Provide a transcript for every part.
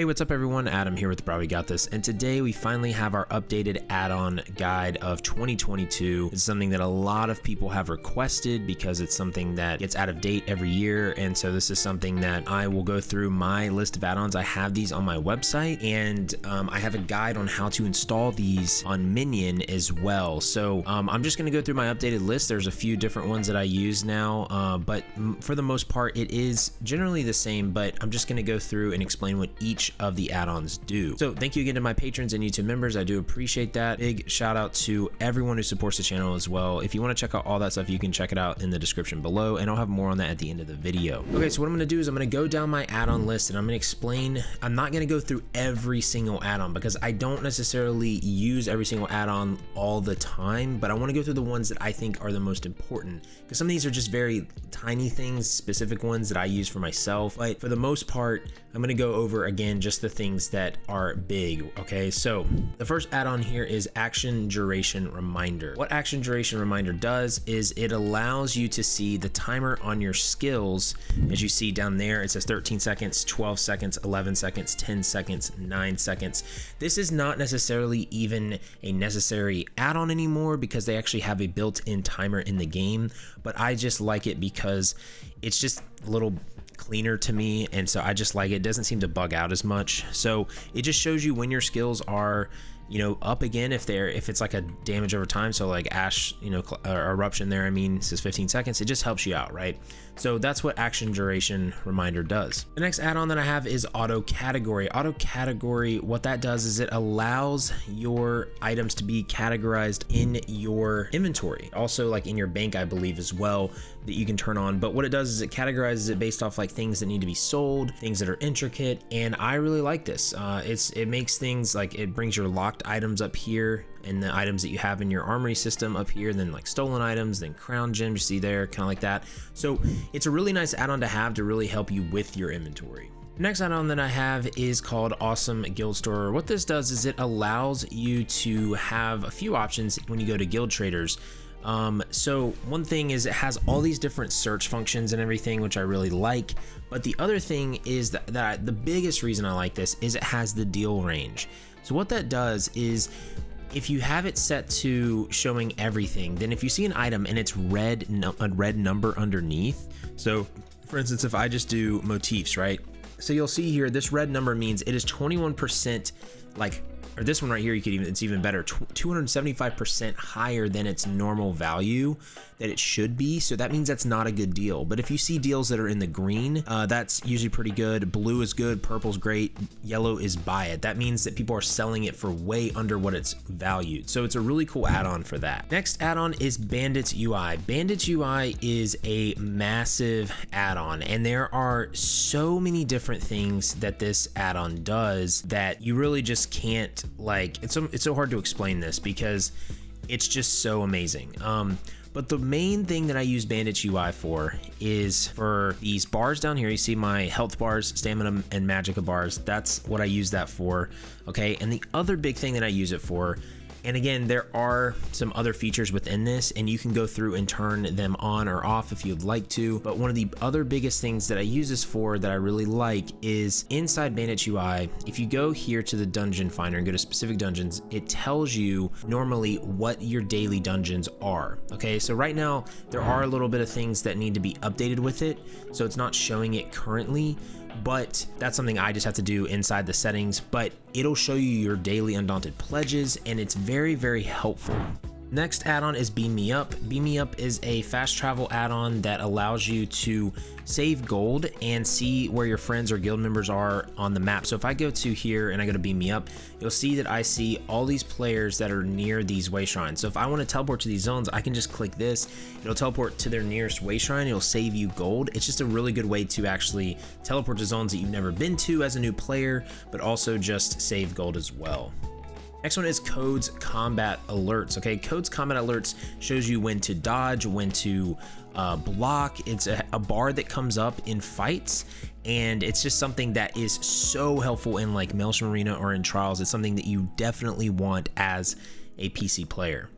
Hey, what's up everyone? Adam here with brahwegotthis, and today we finally have our updated add-on guide of 2022. It's something that a lot of people have requested because it's something that gets out of date every year, and so this is something that I will go through my list of add-ons. I have these on my website, and I have a guide on how to install these on Minion as well. So I'm just going to go through my updated list. There's a few different ones that I use now, but for the most part it is generally the same, but I'm just going to go through and explain what each of the add-ons do. So thank you again to my patrons and YouTube members. I do appreciate that. Big shout out to everyone who supports the channel as well. If you want to check out all that stuff, you can check it out in the description below, and I'll have more on that at the end of the video. Okay, so what I'm going to do is I'm going to go down my add-on list and I'm going to explain. I'm not going to go through every single add-on because I don't necessarily use every single add-on all the time, but I want to go through the ones that I think are the most important, because some of these are just very tiny things, specific ones that I use for myself. But for the most part, I'm going to go over again just the things that are big. Okay, so the first add-on here is action duration reminder. What action duration reminder does is it allows you to see the timer on your skills. As you see down there, it says 13 seconds, 12 seconds, 11 seconds, 10 seconds, 9 seconds. This is not necessarily even a necessary add-on anymore because they actually have a built-in timer in the game, but I just like it because it's just a little cleaner to me, and so I just like it. It doesn't seem to bug out as much, so it just shows you when your skills are, you know, up again, if it's like a damage over time. So like ash, you know, eruption there, I mean, says 15 seconds. It just helps you out, right? So that's what action duration reminder does. The next add-on that I have is auto category. Auto category, what that does is it allows your items to be categorized in your inventory, also like in your bank, I believe, as well, that you can turn on. But what it does is it categorizes it based off like things that need to be sold, things that are intricate, and I really like this. It makes things like, it brings your locked items up here and the items that you have in your armory system up here, then like stolen items, then crown gems, you see there, kind of like that. So it's a really nice add-on to have to really help you with your inventory. Next add-on that I have is called Awesome Guild Store. What this does is it allows you to have a few options when you go to Guild Traders. So one thing is it has all these different search functions and everything, which I really like. But the other thing is that the biggest reason I like this is it has the deal range. So what that does is, if you have it set to showing everything, then if you see an item and it's a red number underneath, so for instance, if I just do motifs, right? So you'll see here, this red number means it is 21%, like, or this one right here, it's even better, 275% higher than its normal value that it should be. So that means that's not a good deal. But if you see deals that are in the green, that's usually pretty good. Blue is good, purple's great, yellow is buy it. That means that people are selling it for way under what it's valued. So it's a really cool add-on for that. Next add-on is Bandits UI. Bandits UI is a massive add-on, and there are so many different things that this add-on does that you really just can't, like, it's so hard to explain this because it's just so amazing. But the main thing that I use Bandits UI for is for these bars down here. You see my health bars, stamina, and magicka bars. That's what I use that for. Okay, and the other big thing that I use it for, and again, there are some other features within this, and you can go through and turn them on or off if you'd like to. But one of the other biggest things that I use this for that I really like is inside Bandits UI, if you go here to the dungeon finder and go to specific dungeons, it tells you normally what your daily dungeons are. Okay, so right now there are a little bit of things that need to be updated with it, so it's not showing it currently. But that's something I just have to do inside the settings, but it'll show you your daily undaunted pledges, and it's very, very helpful. Next add-on is Beam Me Up. Beam Me Up is a fast travel add-on that allows you to save gold and see where your friends or guild members are on the map. So if I go to here and I go to Beam Me Up, you'll see that I see all these players that are near these way shrines. So if I want to teleport to these zones, I can just click this. It'll teleport to their nearest way shrine. It'll save you gold. It's just a really good way to actually teleport to zones that you've never been to as a new player, but also just save gold as well. Next one is Code's Combat Alerts. Okay, Code's Combat Alerts shows you when to dodge, when to block. It's a bar that comes up in fights, and it's just something that is so helpful in like Maelstrom Arena or in Trials. It's something that you definitely want as a PC player.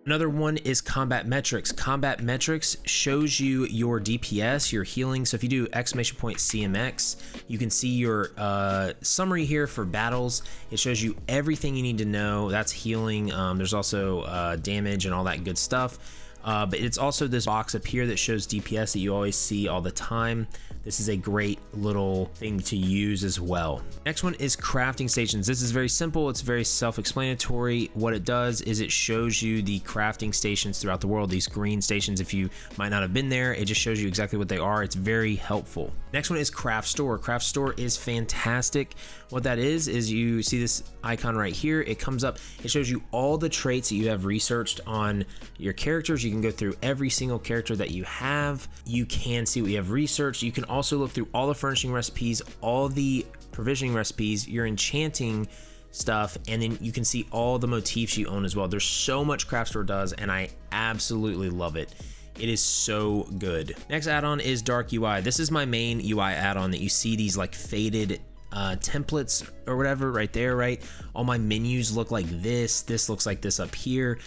Another one is combat metrics. Combat metrics shows you your DPS, your healing. So if you do !CMX, you can see your summary here for battles. It shows you everything you need to know. That's healing. There's also damage and all that good stuff. But it's also this box up here that shows DPS that you always see all the time. This is a great little thing to use as well. Next one is crafting stations. This is very simple. It's very self-explanatory. What it does is it shows you the crafting stations throughout the world. These green stations, if you might not have been there, it just shows you exactly what they are. It's very helpful. Next one is craft store. Craft store is fantastic. What that is you see this icon right here. It comes up, it shows you all the traits that you have researched on your characters. You can go through every single character that you have. You can see what you have researched. You can also look through all the furnishing recipes, all the provisioning recipes, your enchanting stuff, and then you can see all the motifs you own as well. There's so much craft store does, and I absolutely love it. It is so good. Next add-on is dark UI. This is my main UI add-on that you see these like faded templates or whatever right there, right? All my menus look like this. This looks like this up here.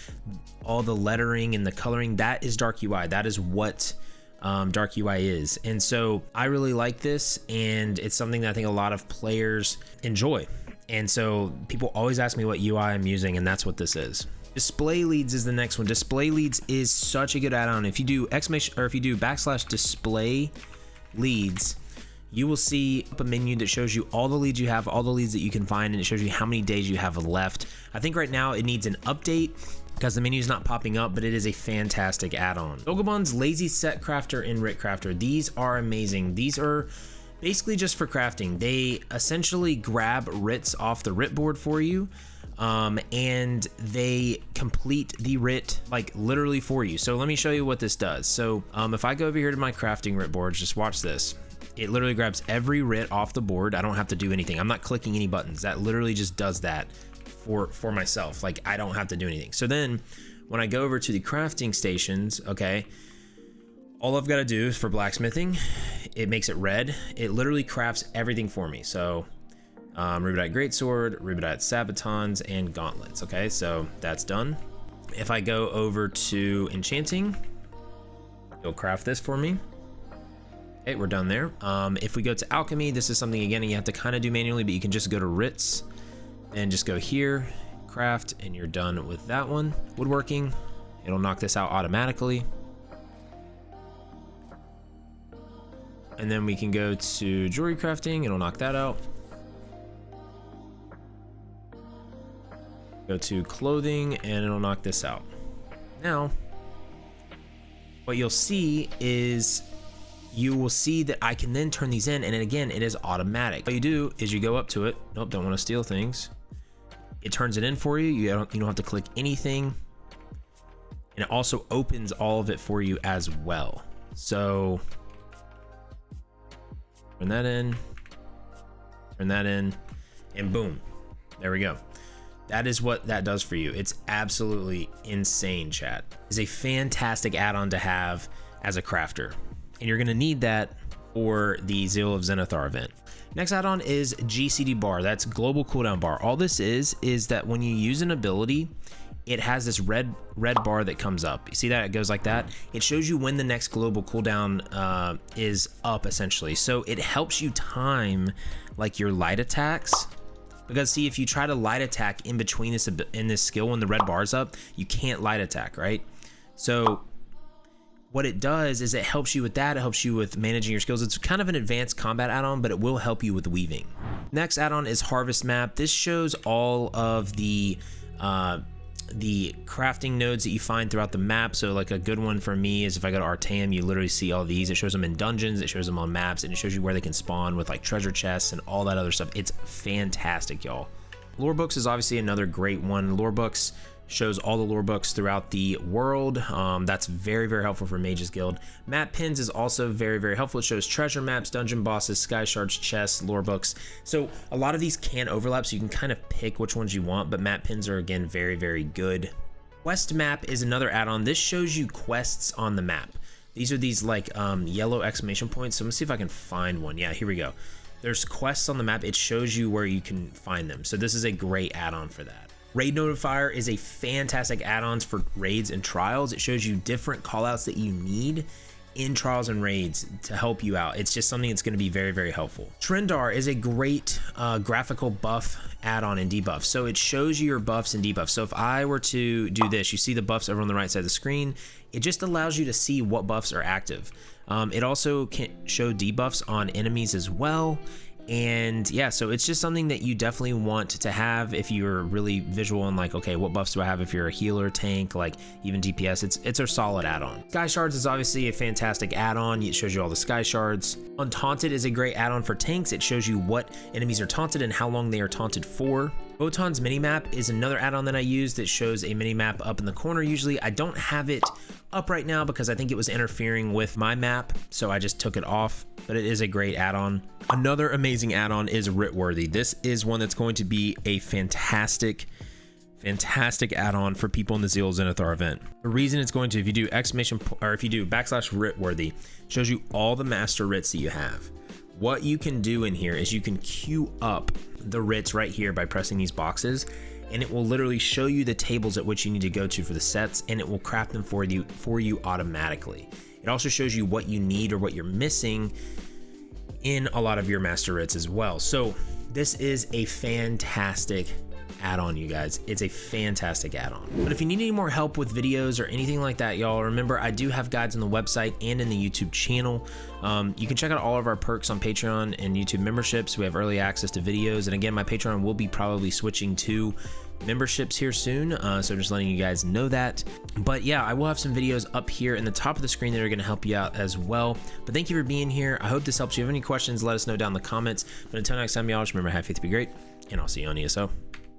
All the lettering and the coloring, that is dark UI. That is what dark UI is. And so I really like this, and it's something that I think a lot of players enjoy. And so people always ask me what UI I'm using, and that's what this is. Display leads is the next one. Display leads is such a good add-on. If you do \display leads, you will see a menu that shows you all the leads you have, all the leads that you can find, and it shows you how many days you have left. I think right now it needs an update because the menu is not popping up, but it is a fantastic add-on. DOLGUBON'S Lazy Set Crafter and RIT Crafter. These are amazing. These are basically just for crafting. They essentially grab RITs off the RIT board for you, and they complete the RIT like literally for you. So let me show you what this does. So if I go over here to my crafting RIT boards, just watch this. It literally grabs every RIT off the board. I don't have to do anything. I'm not clicking any buttons. That literally just does that for myself. Like, I don't have to do anything. So then when I go over to the crafting stations, okay, all I've got to do is for blacksmithing, it makes it red. It literally crafts everything for me. So rubedite greatsword, rubedite sabatons, and gauntlets. Okay, so that's done. If I go over to enchanting, it'll craft this for me. Okay, we're done there. If we go to alchemy, this is something again you have to kind of do manually, but you can just go to RITs and just go here, craft, and you're done with that one. Woodworking, it'll knock this out automatically. And then we can go to jewelry crafting, it'll knock that out. Go to clothing, and it'll knock this out. Now, what you'll see is you will see that I can then turn these in, and again, it is automatic. What you do is you go up to it. Nope, don't want to steal things. It turns it in for you. You don't have to click anything. And it also opens all of it for you as well. So turn that in, and boom, there we go. That is what that does for you. It's absolutely insane, chat. It's a fantastic add-on to have as a crafter. And you're gonna need that for the Zeal of Zenithar event. Next add-on is GCD bar. That's global cooldown bar. All this is that when you use an ability, it has this red bar that comes up. You see that? It goes like that. It shows you when the next global cooldown is up, essentially. So it helps you time like your light attacks. Because see, if you try to light attack in between this skill when the red bar's up, you can't light attack, right? So what it does is it helps you with that. It helps you with managing your skills. It's kind of an advanced combat add-on, but it will help you with weaving. Next add-on is Harvest Map. This shows all of the crafting nodes that you find throughout the map. So like a good one for me is if I go to Artaeum, you literally see all these. It shows them in dungeons, it shows them on maps, and it shows you where they can spawn with like treasure chests and all that other stuff. It's fantastic, y'all. Lorebooks is obviously another great one. Lorebooks shows all the lore books throughout the world. That's very, very helpful for Mages Guild. Map pins is also very, very helpful. It shows treasure maps, dungeon bosses, sky shards, chests, lore books. So a lot of these can overlap, so you can kind of pick which ones you want, but map pins are again very, very good. Quest map is another add-on. This shows you quests on the map. These are these like yellow exclamation points. So let me see if I can find one. Yeah, here we go. There's quests on the map. It shows you where you can find them. So this is a great add-on for that. Raid Notifier is a fantastic add-on for raids and trials. It shows you different callouts that you need in trials and raids to help you out. It's just something that's going to be very, very helpful. Trendar is a great graphical buff add-on and debuff. So it shows you your buffs and debuffs. So if I were to do this, you see the buffs over on the right side of the screen. It just allows you to see what buffs are active. It also can show debuffs on enemies as well. And yeah, so it's just something that you definitely want to have if you're really visual and like, okay, what buffs do I have if you're a healer, tank, like even DPS? It's a solid add-on. SKYSHARDS is obviously a fantastic add-on. It shows you all the SKYSHARDs. Untaunted is a great add-on for tanks. It shows you what enemies are taunted and how long they are taunted for. VOTAN'S minimap is another add-on that I use that shows a minimap up in the corner usually. I don't have it up right now because I think it was interfering with my map, so I just took it off, but it is a great add-on. Another amazing add-on is WRIT worthy. This is one that's going to be a fantastic add-on for people in the Zeal Zenithar event. The reason it's going to, if you do /WRIT worthy, shows you all the master writs that you have. What you can do in here is you can queue up the writs right here by pressing these boxes, and it will literally show you the tables at which you need to go to for the sets, and it will craft them for you automatically. It also shows you what you need or what you're missing in a lot of your master writs as well. So this is a fantastic add-on, you guys. It's a fantastic add-on. But if you need any more help with videos or anything like that, y'all, remember I do have guides on the website and in the YouTube channel. You can check out all of our perks on Patreon and YouTube memberships. We have early access to videos, and again, my Patreon will be probably switching to memberships here soon, so just letting you guys know that. But yeah, I will have some videos up here in the top of the screen that are going to help you out as well. But thank you for being here. I hope this helps you. If you have any questions, let us know down in the comments. But until next time, y'all, just remember, have faith to be great, and I'll see you on ESO.